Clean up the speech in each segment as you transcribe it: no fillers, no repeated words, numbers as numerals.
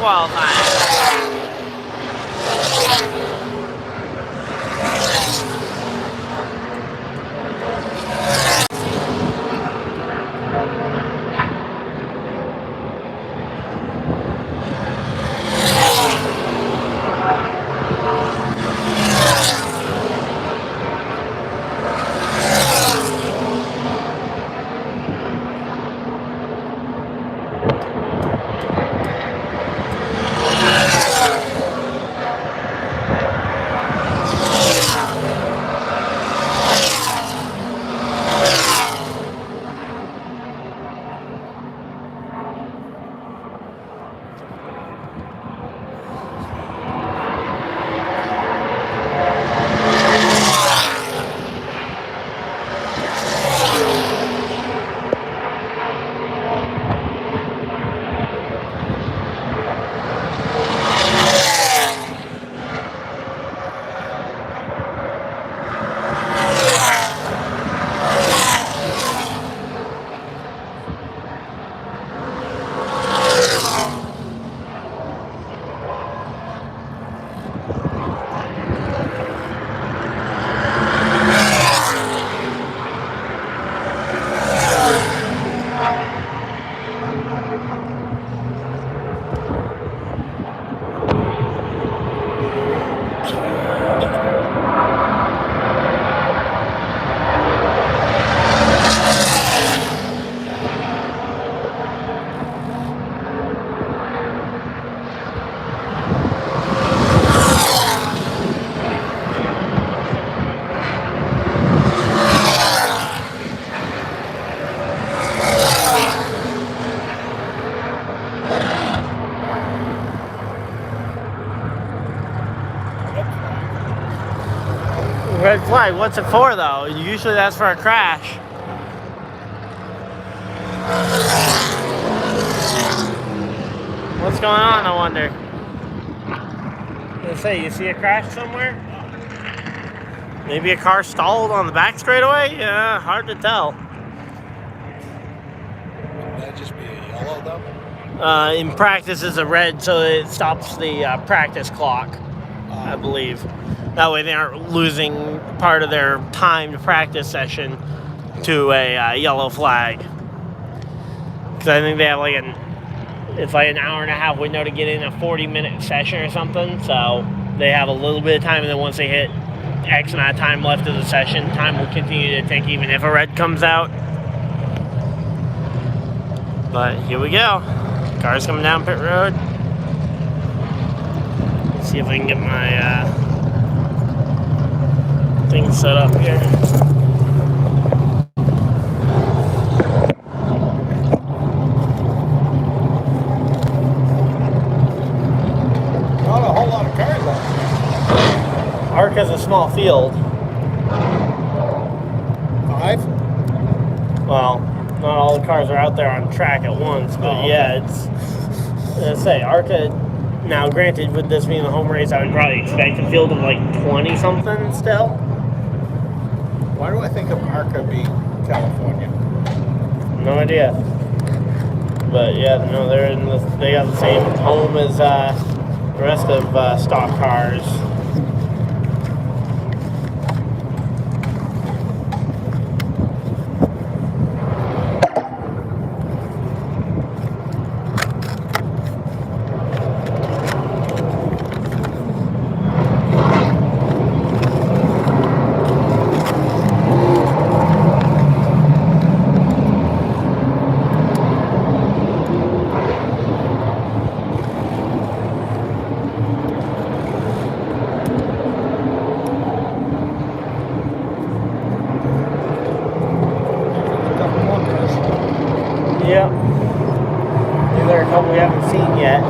qualifying. Red flag, what's it for though? Usually that's for a crash. What's going on, I wonder? Let's say, you see a crash somewhere? Maybe a car stalled on the back straightaway? Yeah, hard to tell. Wouldn't that just be a yellow though? In practice it's a red, so it stops the practice clock, I believe. That way they aren't losing part of their timed practice session to a yellow flag. Because I think they have it's like an hour and a half window to get in a 40-minute session or something. So they have a little bit of time, and then once they hit X amount of time left of the session, time will continue to tick even if a red comes out. But here we go. Cars coming down pit road. Let's see if I can get my thing set up here. Not a whole lot of cars out. ARCA's a small field. 5? Well, not all the cars are out there on track at once, but yeah, it's. Let's say ARCA. Now, granted, with this being the home race, I would probably expect a field of like 20 something still. Why do I think of ARCA being California? No idea. But yeah, no, they got the same home as the rest of stock cars. Yep. These are a couple we haven't seen yet.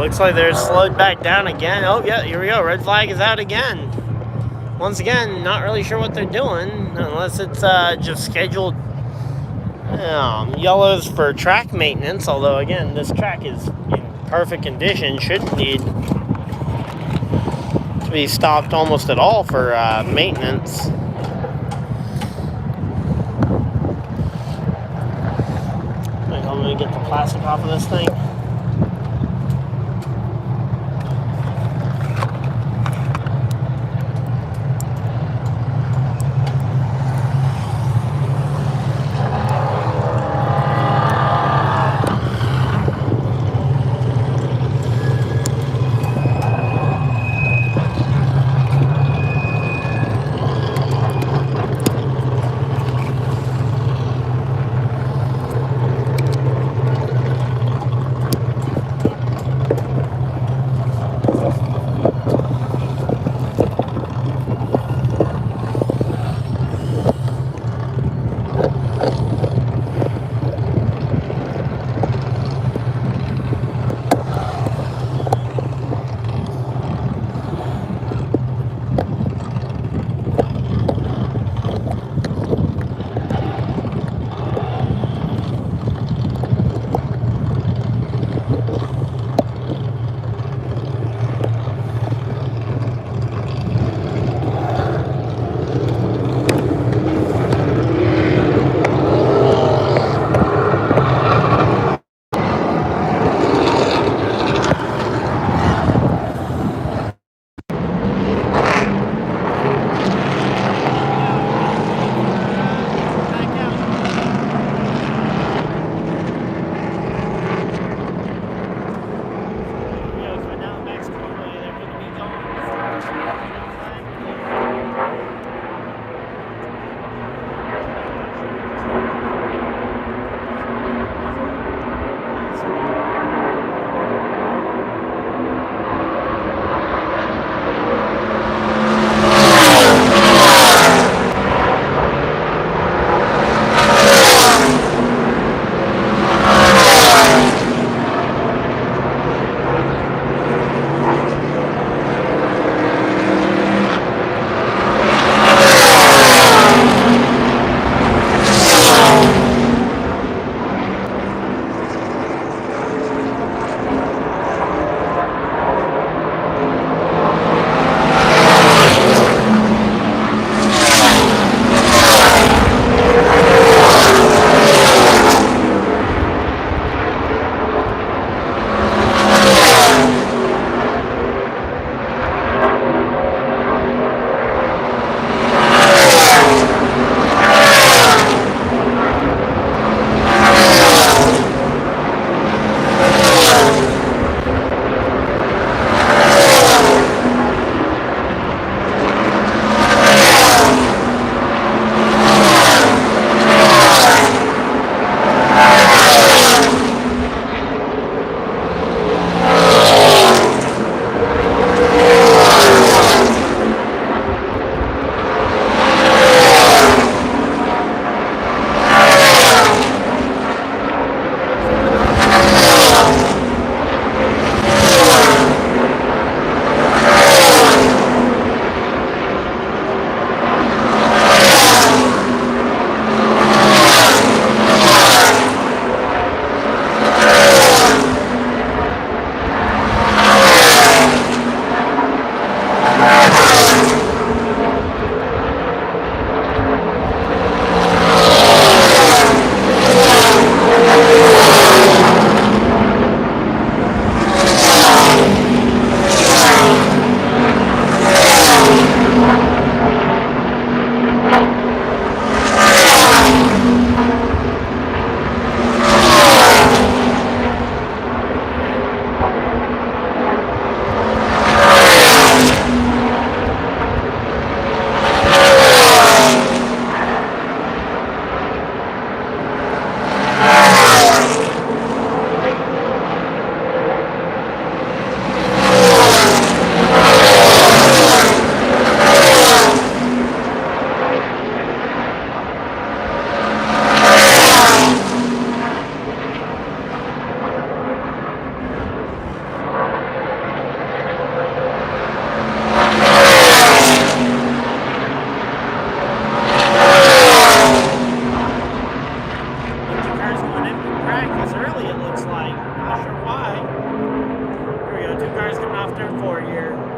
looks like they're slowed back down again. Oh, yeah, here we go. Red flag is out again. Once again, not really sure what they're doing, unless it's just scheduled yellows for track maintenance. Although, again, this track is in perfect condition. Shouldn't need to be stopped almost at all for maintenance. I'm going to get the plastic off of this thing. over here.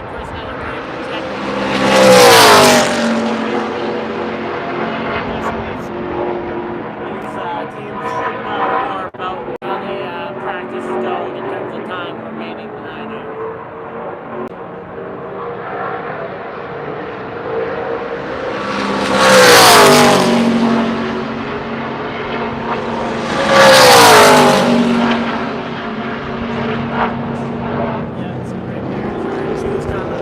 of course, another way to protect these teams should know more about how the practice is going in terms of time remaining than I do. Yeah, so right there is our choose combo,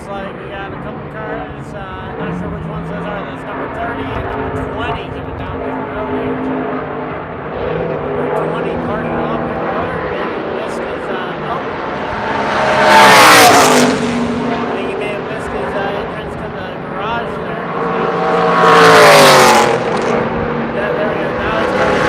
looks like we got a couple cars. Not sure which ones those are. That's number 30 and number 20 coming down different road here. Number 20 parking on the road. Maybe missed his, I think he may have missed his entrance to the garage there. Yeah, there we go. Now it's coming.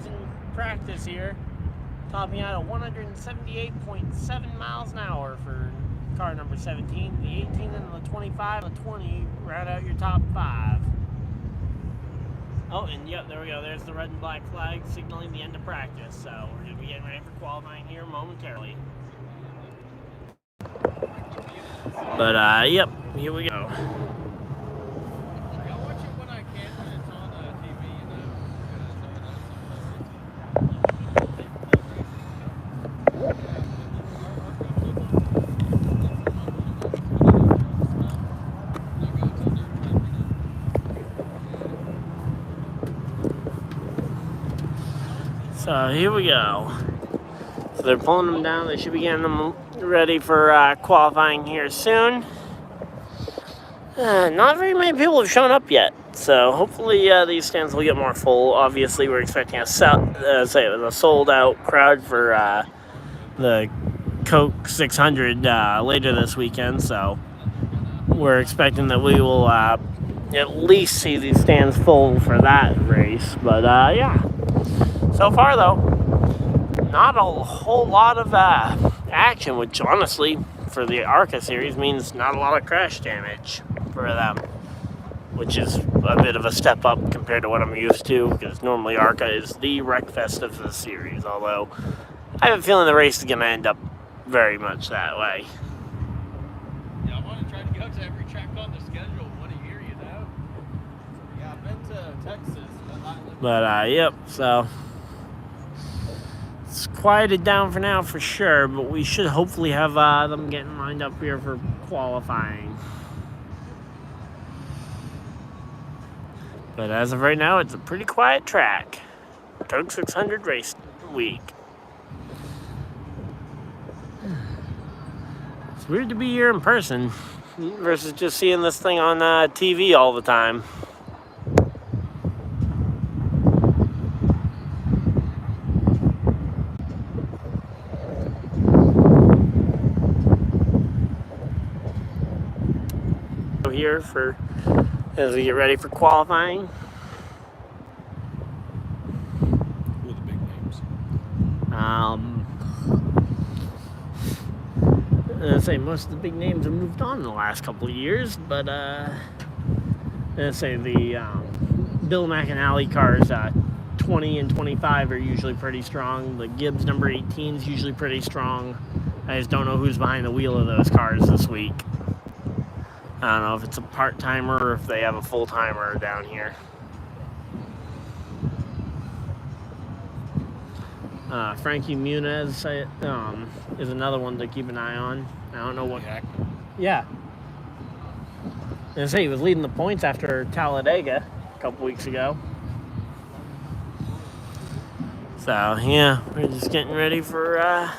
stands in practice here, topping out at 178.7 miles an hour for car number 17. The 18 and the 25 and the 20 round out your top 5. Oh, and yep, there we go. There's the red and black flag signaling the end of practice. So we're going to be getting ready for qualifying here momentarily. But, yep, here we go. So here we go. So they're pulling them down. They should be getting them ready for qualifying here soon. Not very many people have shown up yet, so hopefully these stands will get more full. Obviously, we're expecting a sold-out crowd for the Coke 600 later this weekend, so we're expecting that we will at least see these stands full for that race. But yeah, so far though, not a whole lot of action, which honestly for the ARCA series means not a lot of crash damage for them, which is a bit of a step up compared to what I'm used to, because normally ARCA is the wreck fest of the series, although I have a feeling the race is going to end up very much that way. Yeah, I want to try to go to every track on the schedule one a year, you know? Yeah, I've been to Texas, but yep, so it's quieted down for now for sure, but we should hopefully have them getting lined up here for qualifying. But as of right now, it's a pretty quiet track. Coke 600 race week. It's weird to be here in person versus just seeing this thing on TV all the time. Here for as we get ready for qualifying. Who are the big names? I'd say most of the big names have moved on in the last couple of years, but I'd say the Bill McAnally cars 20 and 25 are usually pretty strong. The Gibbs number 18 is usually pretty strong. I just don't know who's behind the wheel of those cars this week. I don't know if it's a part-timer or if they have a full-timer down here. Frankie Muniz is another one to keep an eye on. I don't know what... Yeah. I say he was leading the points after Talladega a couple weeks ago. So, yeah, we're just getting ready for...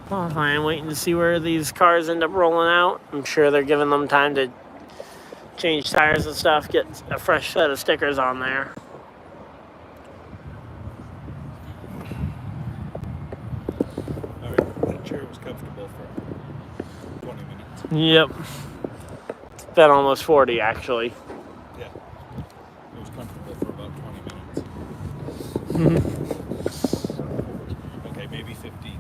qualifying, waiting to see where these cars end up rolling out. I'm sure they're giving them time to change tires and stuff, get a fresh set of stickers on there. All right, that chair was comfortable for 20 minutes. Yep. It's been almost 40, actually. Yeah, it was comfortable for about 20 minutes. Okay, maybe 15.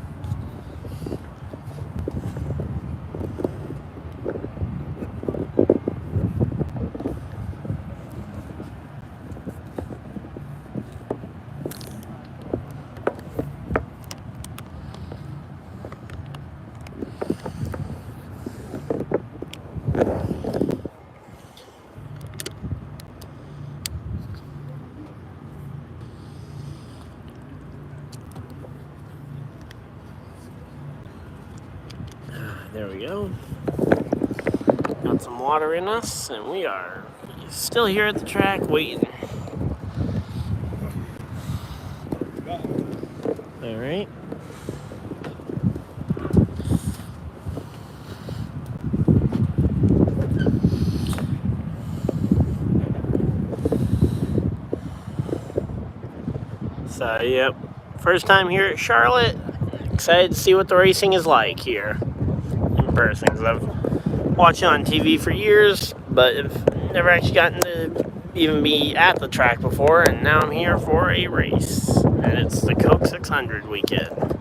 There we go. Got some water in us, and we are still here at the track waiting. All right. So, yep. First time here at Charlotte. Excited to see what the racing is like here in person. Because I've watched it on TV for years, but I've never actually gotten to, even be at the track before, and now I'm here for a race, and it's the Coke 600 weekend.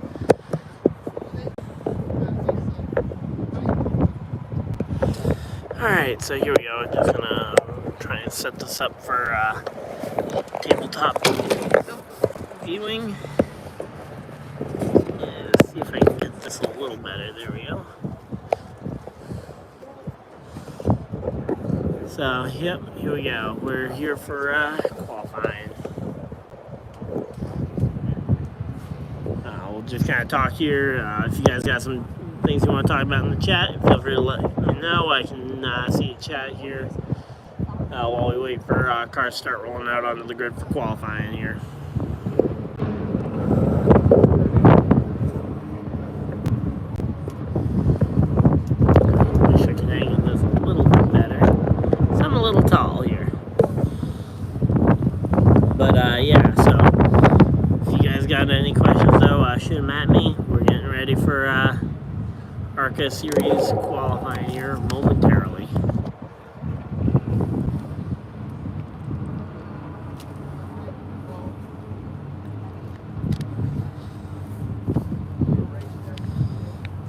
Alright, so here we go. I'm just gonna try and set this up for tabletop viewing. Yeah, let's see if I can get this a little better. There we go. So, yep, here we go. We're here for qualifying. We'll just kind of talk here. If you guys got some things you want to talk about in the chat, feel free to let me know. I can see the chat here while we wait for cars to start rolling out onto the grid for qualifying here. Wish I could angle this a little bit better. So I'm a little tall here. But yeah, so if you guys got any questions though, shoot them at me. We're getting ready for ARCA series qualifying here momentarily.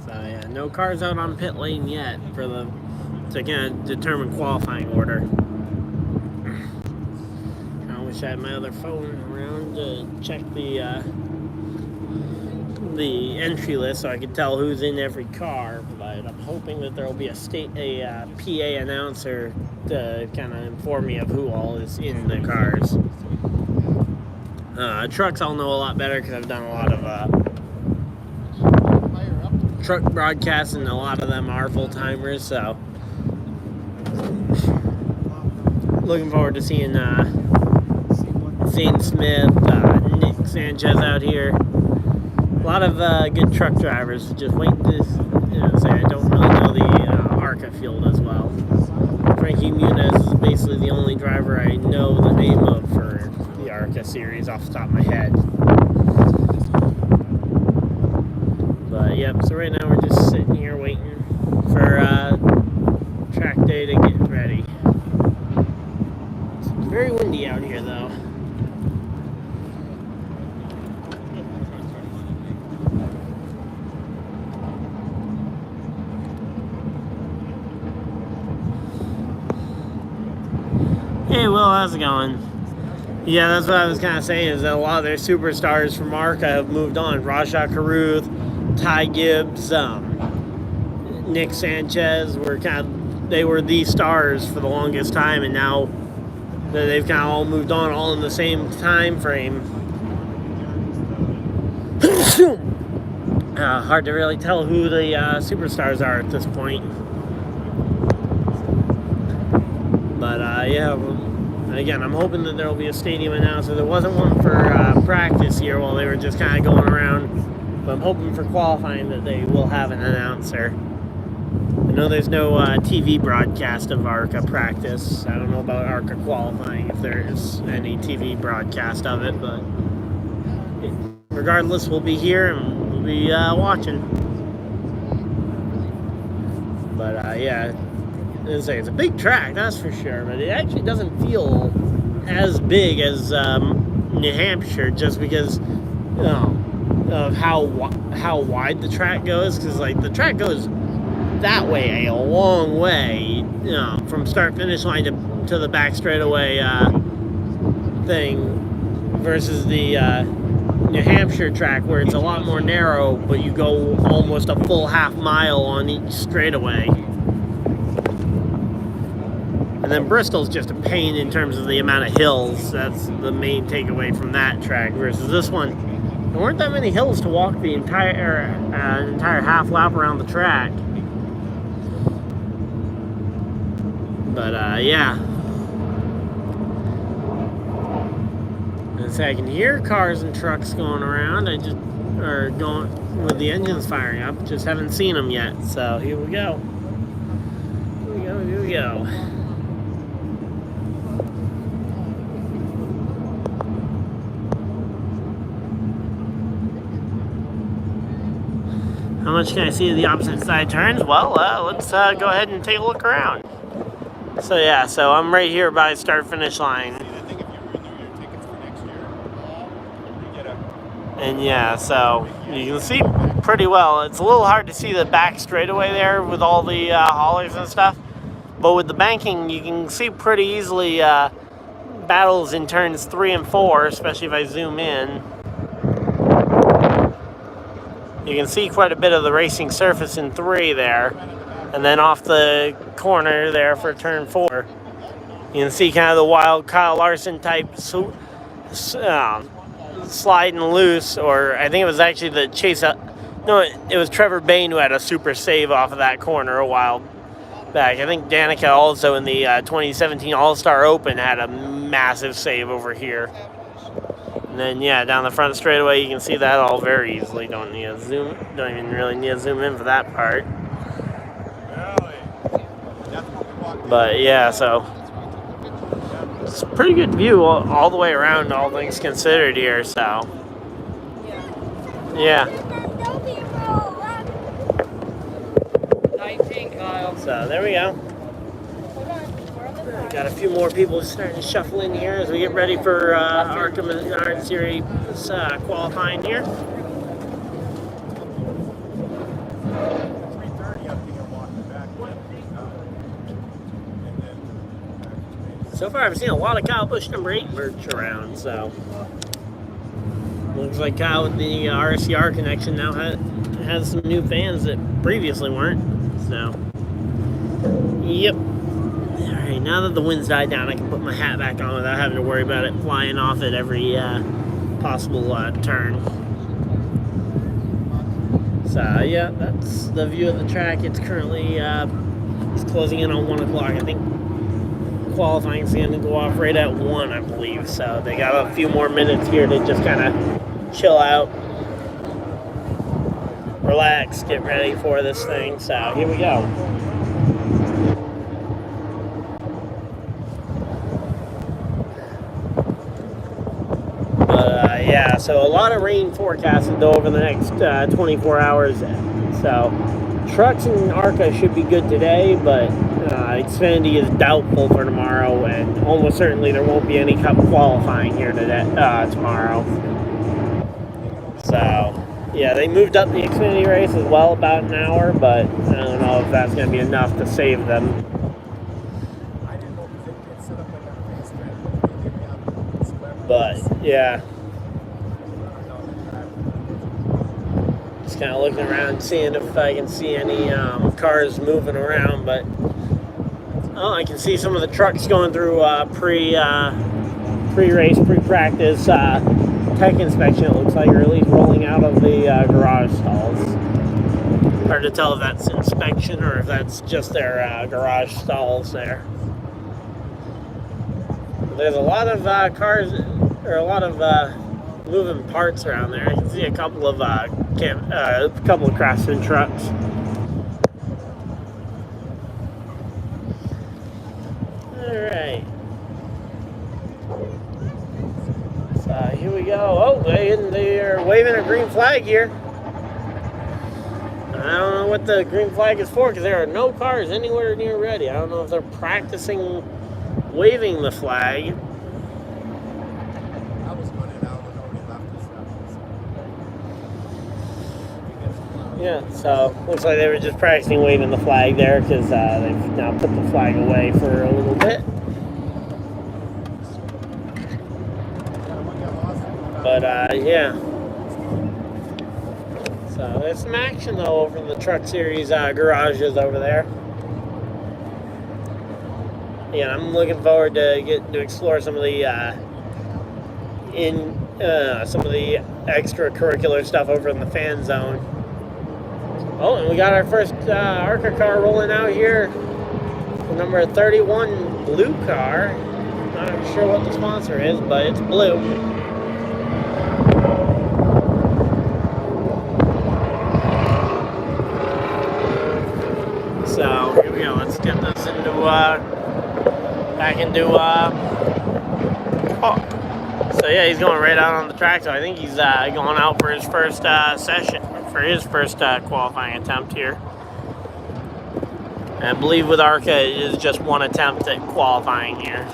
So yeah, no cars out on pit lane yet for to kind of determine qualifying order. I wish I had my other phone around to check the entry list so I could tell who's in every car, but I'm hoping that there will be a PA announcer to kind of inform me of who all is in the cars. Trucks I'll know a lot better because I've done a lot of truck broadcasts, and a lot of them are full-timers, so looking forward to seeing Zane Smith, Nick Sanchez out here. A lot of good truck drivers. Just waiting to say I don't really know the ARCA field as well. Frankie Muniz is basically the only driver I know the name of for the ARCA series off the top of my head. But yep, so right now we're just sitting here waiting for track day to get ready. It's very windy out here though. Hey Will, how's it going? Yeah, that's what I was kind of saying, is that a lot of their superstars from ARCA have moved on. Rajah Caruth, Ty Gibbs, Nick Sanchez they were the stars for the longest time, and now that they've kind of all moved on all in the same time frame. Hard to really tell who the superstars are at this point. But yeah, again, I'm hoping that there will be a stadium announcer. There wasn't one for practice here while they were just kind of going around, but I'm hoping for qualifying that they will have an announcer. I know there's no TV broadcast of ARCA practice. I don't know about ARCA qualifying if there's any TV broadcast of it, but regardless, we'll be here and we'll be watching. But yeah. It's a big track, that's for sure, but it actually doesn't feel as big as New Hampshire, just because of how wide the track goes. Because like the track goes that way a long way, from start finish line to the back straightaway thing, versus the New Hampshire track where it's a lot more narrow, but you go almost a full half mile on each straightaway. And then Bristol's just a pain in terms of the amount of hills. That's the main takeaway from that track versus this one. There weren't that many hills to walk the entire half lap around the track. But yeah. So I can hear cars and trucks going around. Or going with the engines firing up. Just haven't seen them yet. So here we go. Here we go. How much can I see of the opposite side turns? Well, let's go ahead and take a look around. So yeah, so I'm right here by start finish line. I think if you renew your tickets for next year, you get a. And yeah, so you can see pretty well. It's a little hard to see the back straightaway there with all the haulers and stuff. But with the banking, you can see pretty easily battles in turns 3 and 4, especially if I zoom in. You can see quite a bit of the racing surface in 3 there. And then off the corner there for turn 4. You can see kind of the wild Kyle Larson type sliding loose, or I think it was actually the chase up. No, it was Trevor Bain who had a super save off of that corner a while back. I think Danica also in the 2017 All-Star Open had a massive save over here. And then yeah, down the front straightaway you can see that all very easily. Don't even really need to zoom in for that part. But yeah, so it's a pretty good view all the way around, all things considered here, so yeah. 19, Kyle. So there we go. Got a few more people starting to shuffle in here as we get ready for ARCA Menards Series qualifying here. So far, I've seen a lot of Kyle Busch number 8 merch around, so looks like Kyle with the RCR connection now has some new fans that previously weren't. So, yep. All right, now that the wind's died down, I can put my hat back on without having to worry about it flying off at every possible turn. So, yeah, that's the view of the track. It's currently it's closing in on 1 o'clock. I think qualifying's going to go off right at 1, I believe. So they got a few more minutes here to just kind of chill out, relax, get ready for this thing. So here we go. Yeah, so a lot of rain forecasted though over the next 24 hours. So trucks and ARCA should be good today, but Xfinity is doubtful for tomorrow, and almost certainly there won't be any Cup qualifying here today, tomorrow. So, yeah, they moved up the Xfinity race as well about an hour, but I don't know if that's going to be enough to save them. But, yeah. Just kind of looking around, seeing if I can see any cars moving around, but oh, I can see some of the trucks going through pre-race, pre-practice tech inspection, it looks like, or at least rolling out of the garage stalls. Hard to tell if that's inspection or if that's just their garage stalls there. There's a lot of cars, or a lot of moving parts around there. I can see a couple of Craftsman trucks. Alright. So here we go. Oh, they're waving a green flag here. I don't know what the green flag is for because there are no cars anywhere near ready. I don't know if they're practicing waving the flag. Yeah, so looks like they were just practicing waving the flag there because they've now put the flag away for a little bit. But yeah. So there's some action though over in the Truck Series garages over there. Yeah, I'm looking forward to getting to explore some of the some of the extracurricular stuff over in the fan zone. Oh, and we got our first ARCA car rolling out here. The number 31 blue car. Not sure what the sponsor is, but it's blue. So here we go. Let's get this into back into oh. So yeah, he's going right out on the track. So I think he's going out for his first session, for his first qualifying attempt here. And I believe with ARCA, it is just one attempt at qualifying here.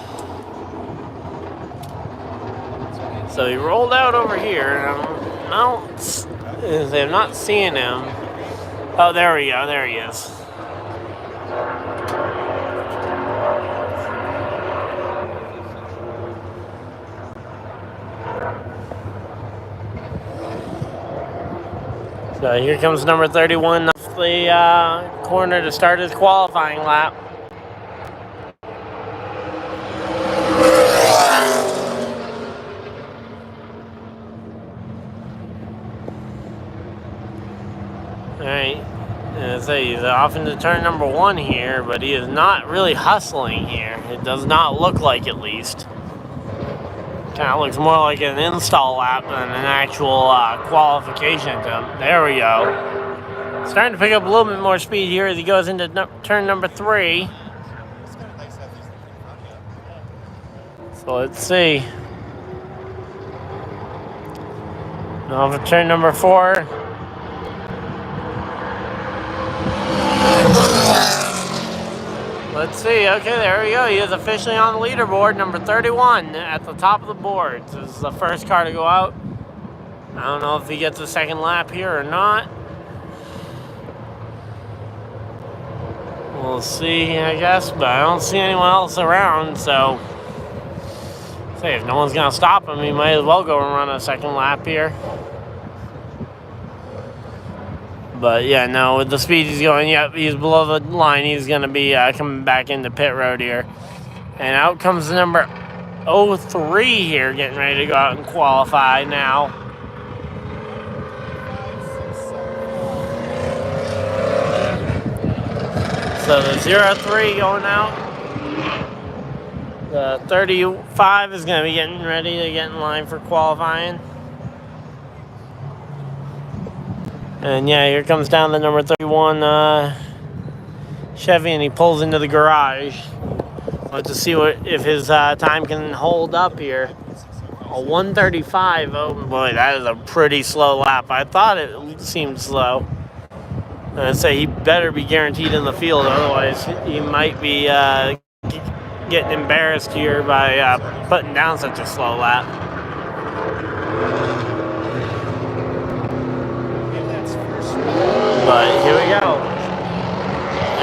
So he rolled out over here. I'm not seeing him. Oh, there we go. There he is. So here comes number 31 off the corner to start his qualifying lap. Alright, so he's off into turn number 1 here, but he is not really hustling here. It does not look like, at least. Kind of looks more like an install lap than an actual qualification attempt. There we go. Starting to pick up a little bit more speed here as he goes into turn number 3. So let's see. Now for turn number 4. Let's see. Okay, there we go. He is officially on the leaderboard, number 31 at the top of the board. This is the first car to go out. I don't know if he gets a second lap here or not. We'll see, I guess, but I don't see anyone else around, so say if no one's going to stop him, he might as well go and run a second lap here. But yeah, no, with the speed he's going, yep, he's below the line. He's going to be coming back into pit road here. And out comes number 03 here, getting ready to go out and qualify now. So the 03 going out. The 35 is going to be getting ready to get in line for qualifying. And yeah, here comes down the number 31 Chevy, and he pulls into the garage. Let's see if his time can hold up here. A 1:35. Oh boy, that is a pretty slow lap. I thought it seemed slow. I'd say he better be guaranteed in the field, otherwise he might be getting embarrassed here by putting down such a slow lap. But here we go.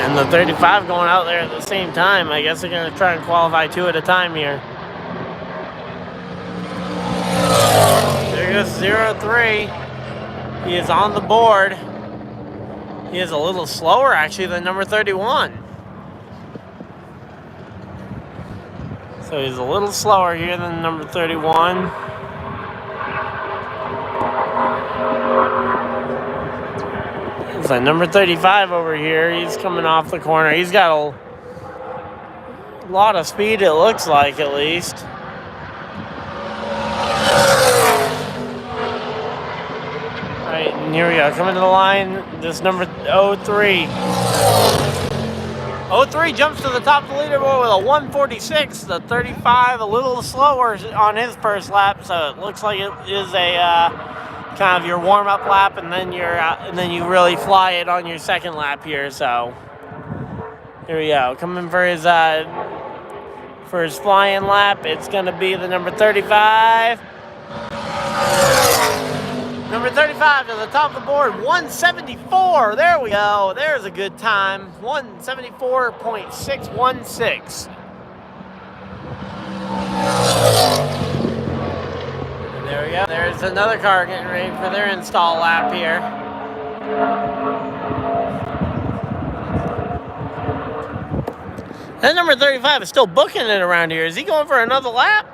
And the 35 going out there at the same time. I guess they're going to try and qualify 2 at a time here. There goes 03. He is on the board. He is a little slower, actually, than number 31. So he's a little slower here than number 31. So number 35 over here, he's coming off the corner. He's got a lot of speed, it looks like, at least. Right, and here we go. Coming to the line, this number 03. 03 jumps to the top of the leaderboard with a 146. The 35 a little slower on his first lap, so it looks like it is a kind of your warm-up lap, and then you really fly it on your second lap here. So here we go, coming for his flying lap. It's going to be the number 35. Number 35 to the top of the board, 174. There we go. There's a good time. 174.616. There we go. There's another car getting ready for their install lap here. That number 35 is still booking it around here. Is he going for another lap?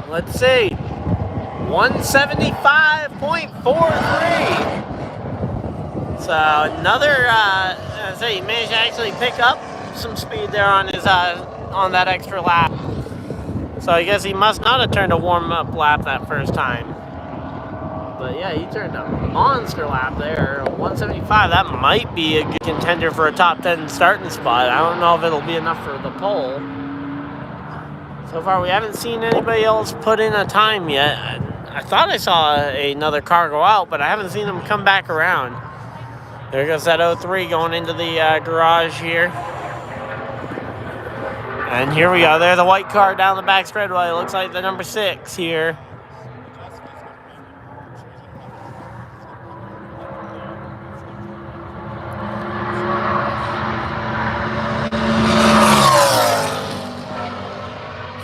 Let's see. 175.43. So another, he managed to actually pick up some speed there on his on that extra lap. So I guess he must not have turned a warm-up lap that first time. But yeah, he turned a monster lap there. 175, that might be a good contender for a top 10 starting spot. I don't know if it'll be enough for the pole. So far, we haven't seen anybody else put in a time yet. I thought I saw another car go out, but I haven't seen them come back around. There goes that 03 going into the garage here. And here we go. There's the white car down the back straightaway. It looks like the number 6 here.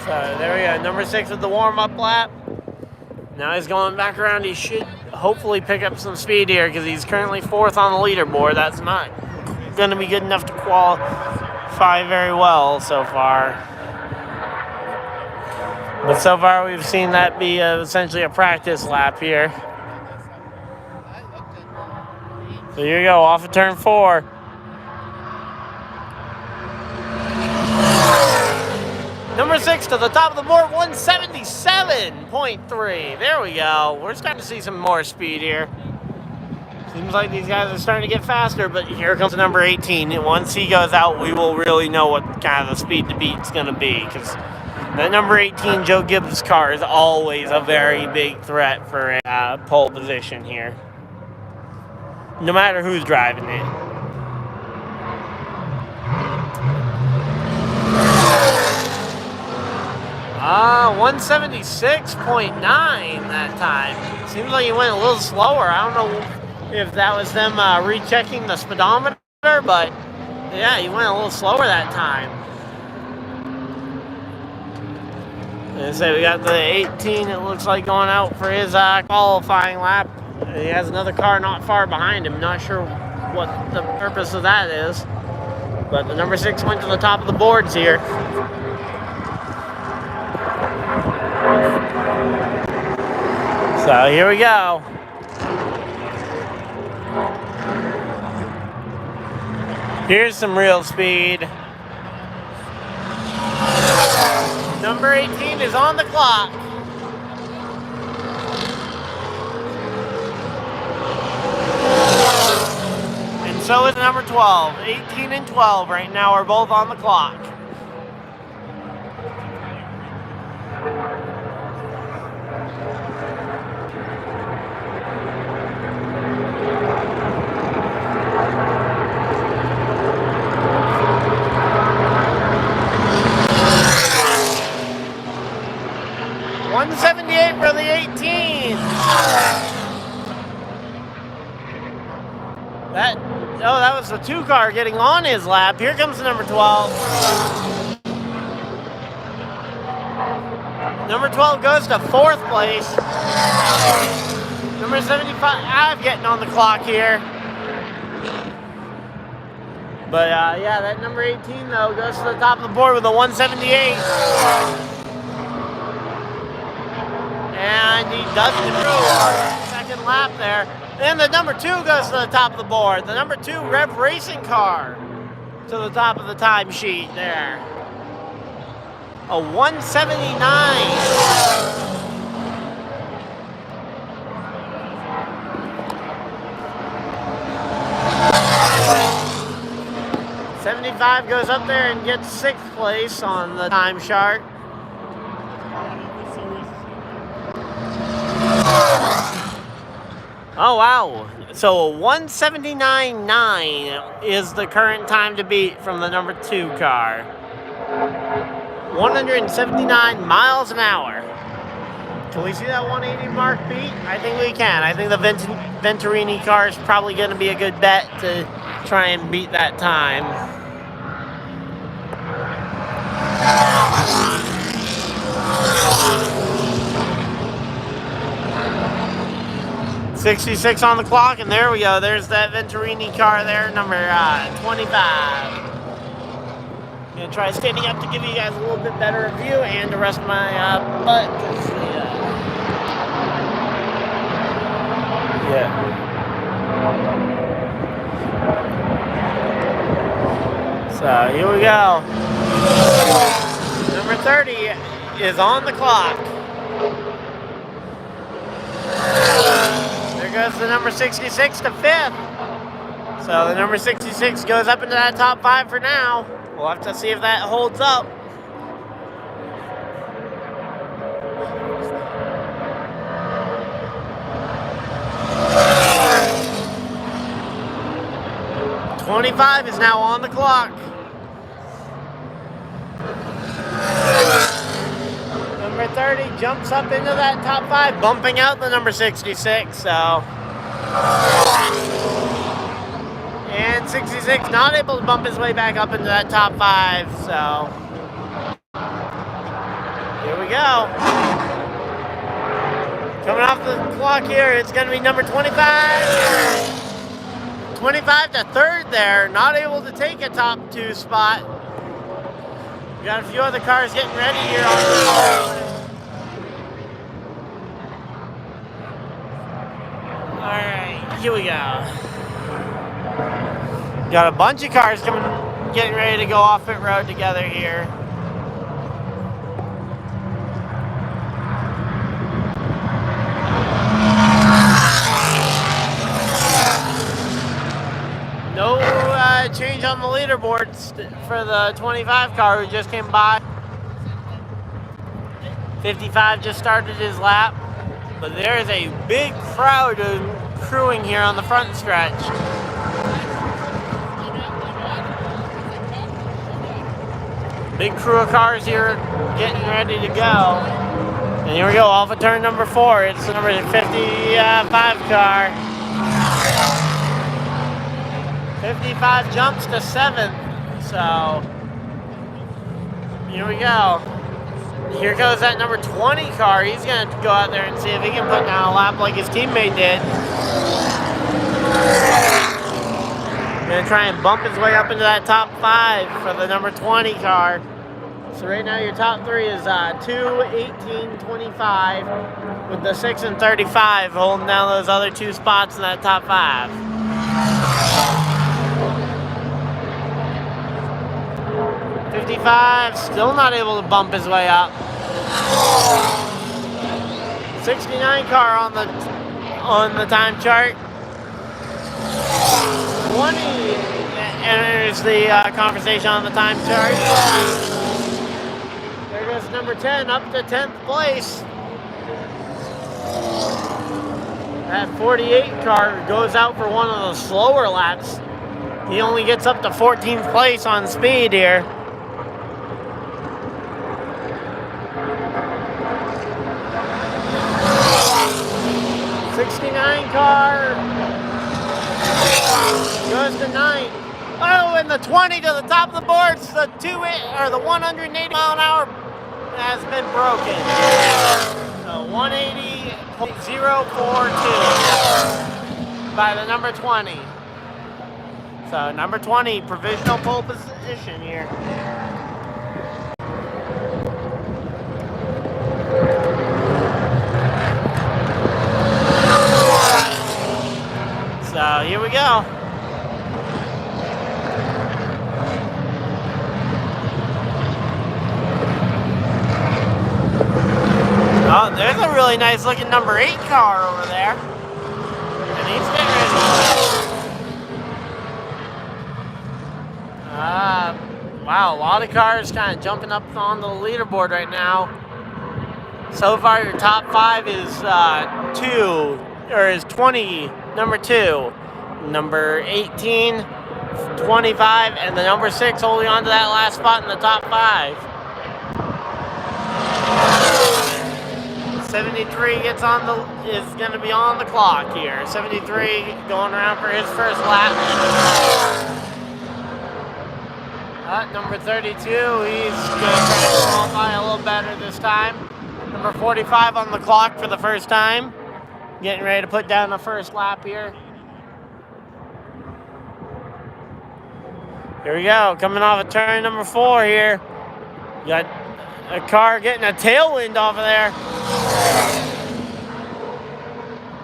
So there we go. Number 6 with the warm-up lap. Now he's going back around. He should hopefully pick up some speed here because he's currently 4th on the leaderboard. That's not going to be good enough to qualify very well so far. But so far we've seen that be essentially a practice lap here. So here you go, off of turn 4. Number 6 to the top of the board, 177.3. There we go. We're starting to see some more speed here. Seems like these guys are starting to get faster, but here comes number 18. And once he goes out, we will really know what kind of the speed to beat is going to be. Because that number 18 Joe Gibbs car is always a very big threat for a pole position here. No matter who's driving it. 176.9 that time. Seems like he went a little slower. I don't know if that was them rechecking the speedometer, but yeah, he went a little slower that time. And so we got the 18, it looks like, going out for his qualifying lap. He has another car not far behind him. Not sure what the purpose of that is. But the number 6 went to the top of the boards here. So here we go. Here's some real speed. Number 18 is on the clock. And so is number 12. 18 and 12 right now are both on the clock. For the 18. That was the 2 car getting on his lap. Here comes the number 12. Number 12 goes to 4th place. Number 75 getting on the clock here. But yeah, that number 18 though goes to the top of the board with a 178. And he does improve. Second lap there. And the number 2 goes to the top of the board. The number 2 Rev Racing car to the top of the timesheet there. A 179. 75 goes up there and gets 6th place on the time chart. Oh, wow. So 179.9 is the current time to beat from the number 2 car. 179 miles an hour. Can we see that 180 mark beat? I think we can. I think the Venturini car is probably going to be a good bet to try and beat that time. 66 on the clock, and there we go. There's that Venturini car there, number 25. I'm going to try standing up to give you guys a little bit better view and to rest my butt. Yeah. So here we go. Number 30 is on the clock. There goes the number 66 to 5th. So the number 66 goes up into that top 5 for now. We'll have to see if that holds up. 25 is now on the clock. Number 30 jumps up into that top 5, bumping out the number 66, so. And 66 not able to bump his way back up into that top 5, so. Here we go. Coming off the clock here, it's going to be number 25. 25 to 3rd there, not able to take a top 2 spot. We got a few other cars getting ready here on the road. Alright, here we go. Got a bunch of cars getting ready to go off pit road together here. No change on the leaderboards for the 25 car who just came by. 55 just started his lap, but there is a big crowd crewing here on the front stretch. Big crew of cars here getting ready to go. And here we go, off of turn number 4. It's the number 55 car. 55 jumps to 7th, so here we go. Here goes that number 20 car. He's going to go out there and see if he can put down a lap like his teammate did. Going to try and bump his way up into that top 5 for the number 20 car. So right now your top 3 is 2, 18, 25, with the 6 and 35 holding down those other 2 spots in that top 5. 55, still not able to bump his way up. 69 car on the time chart. 20 enters the conversation on the time chart. There goes number 10 up to 10th place. That 48 car goes out for one of the slower laps. He only gets up to 14th place on speed here. 69 car goes to 9. Oh, and the 20 to the top of the boards, the 180 mile an hour has been broken. So 180.042 by the number 20. So number 20, provisional pole position here. So here we go. Oh, there's a really nice looking number 8 car over there. And he's getting ready. Wow, a lot of cars kind of jumping up on the leaderboard right now. So far your top 5 is 20, number 2, number 18, 25, and the number 6 holding on to that last spot in the top 5. 73 is going to be on the clock here. 73 going around for his first lap. Number 32, he's going to try to qualify a little better this time. Number 45 on the clock for the first time. Getting ready to put down the first lap here. Here we go, coming off of turn number 4 here. You got a car getting a tailwind off of there.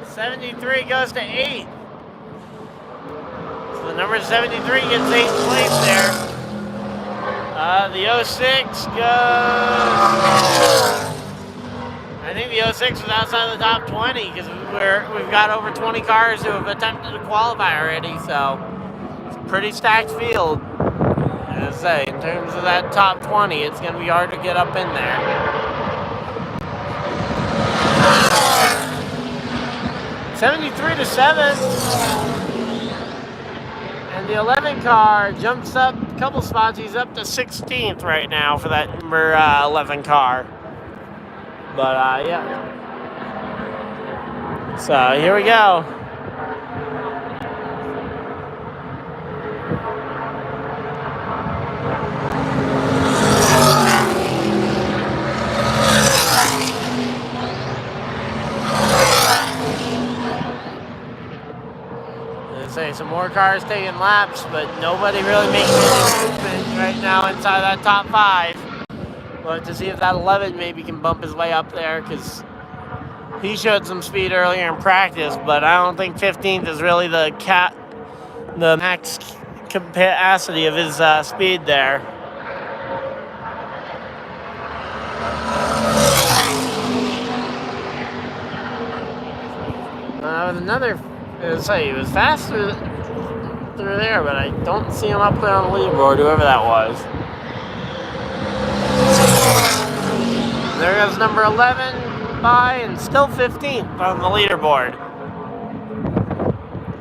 73 goes to 8. So the number 73 gets 8th place there. The 06 goes... I think the 06 was outside the top 20 because we've got over 20 cars who have attempted to qualify already, so it's a pretty stacked field. As I say, in terms of that top 20, it's going to be hard to get up in there. ...73 to 7. And And the 11 car jumps up a couple spots. He's up to 16th right now for that number 11 car. But yeah. So here we go. Say some more cars taking laps, but nobody really making any movement right now inside that top 5. We'll have to see if that 11 maybe can bump his way up there, because he showed some speed earlier in practice, but I don't think 15th is really the max capacity of his speed there. With another, he was faster through there, but I don't see him up there on the leaderboard, whoever that was. There goes number 11 by, and still 15th on the leaderboard.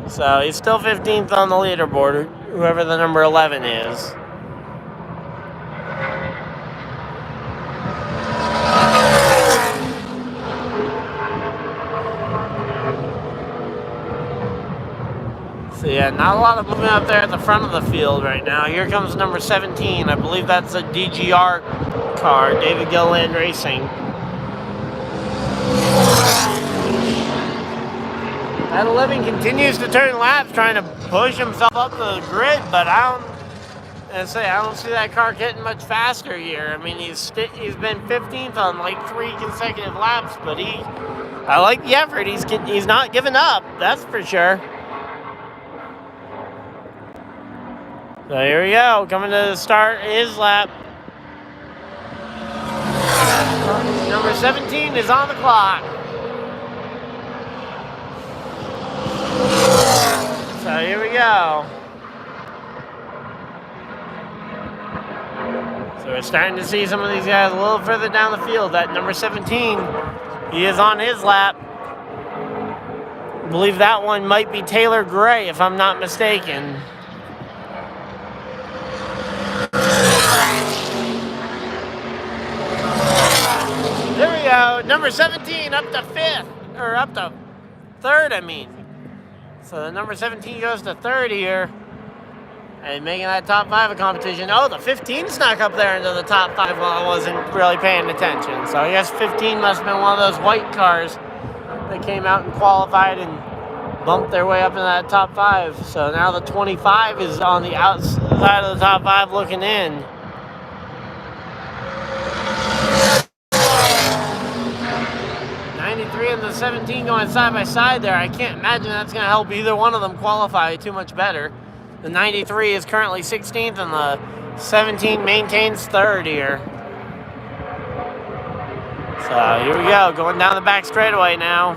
So he's still 15th on the leaderboard, whoever the number 11 is. So yeah, not a lot of movement up there at the front of the field right now. Here comes number 17. I believe that's a DGR car, David Gilliland Racing. That 11 continues to turn laps, trying to push himself up the grid, but I don't see that car getting much faster here. I mean, he's been 15th on like 3 consecutive laps, but I like the effort. He's not giving up, that's for sure. So here we go, coming to start his lap. Number 17 is on the clock. So here we go. So we're starting to see some of these guys a little further down the field. That number 17, he is on his lap. I believe that one might be Taylor Gray, if I'm not mistaken. There we go, number 17 up to 5th, or up to 3rd, I mean. So the number 17 goes to 3rd here, and making that top 5 a competition. Oh, the 15 snuck up there into the top 5 while I wasn't really paying attention. So I guess 15 must have been one of those white cars that came out and qualified and bumped their way up into that top 5. So now the 25 is on the outside of the top 5 looking in. And the 17 going side by side there. I can't imagine that's going to help either one of them qualify too much better. The 93 is currently 16th, and the 17 maintains 3rd here. So here we go, going down the back straightaway now.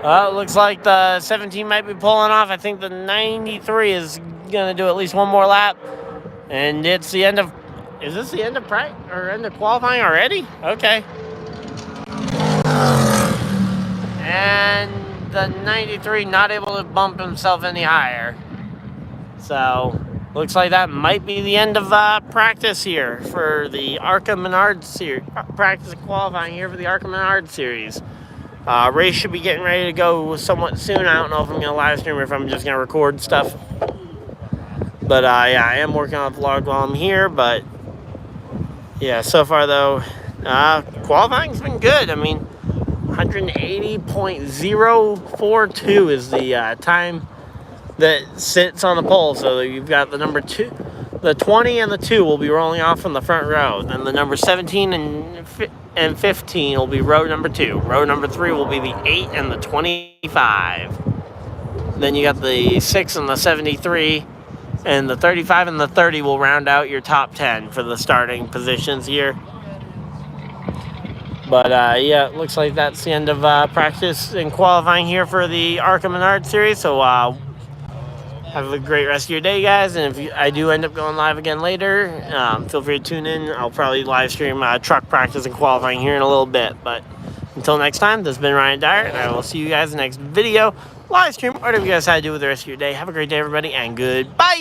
It looks like the 17 might be pulling off. I think the 93 is going to do at least one more lap, and it's the end of. Is this the end of end of qualifying already? Okay. And the 93 not able to bump himself any higher. So, looks like that might be the end of practice here for the ARCA Menards series. Practice and qualifying here for the ARCA Menards series. Race should be getting ready to go somewhat soon. I don't know if I'm going to live stream or if I'm just going to record stuff. But yeah, I am working on a vlog while I'm here. But yeah, so far though, qualifying's been good. I mean, 180.042 is the time that sits on the pole. So you've got the number 2, the 20 and the 2 will be rolling off from the front row. Then the number 17 and 15 will be row number 2. Row number 3 will be the 8 and the 25. Then you got the 6 and the 73. And the 35 and the 30 will round out your top 10 for the starting positions here. But yeah, it looks like that's the end of practice and qualifying here for the ARCA Menards series. So have a great rest of your day, guys. And if I do end up going live again later, feel free to tune in. I'll probably live stream truck practice and qualifying here in a little bit. But until next time, this has been Ryan Dyer, and I will see you guys in the next video, live stream, or whatever you guys had to do with the rest of your day. Have a great day, everybody, and goodbye.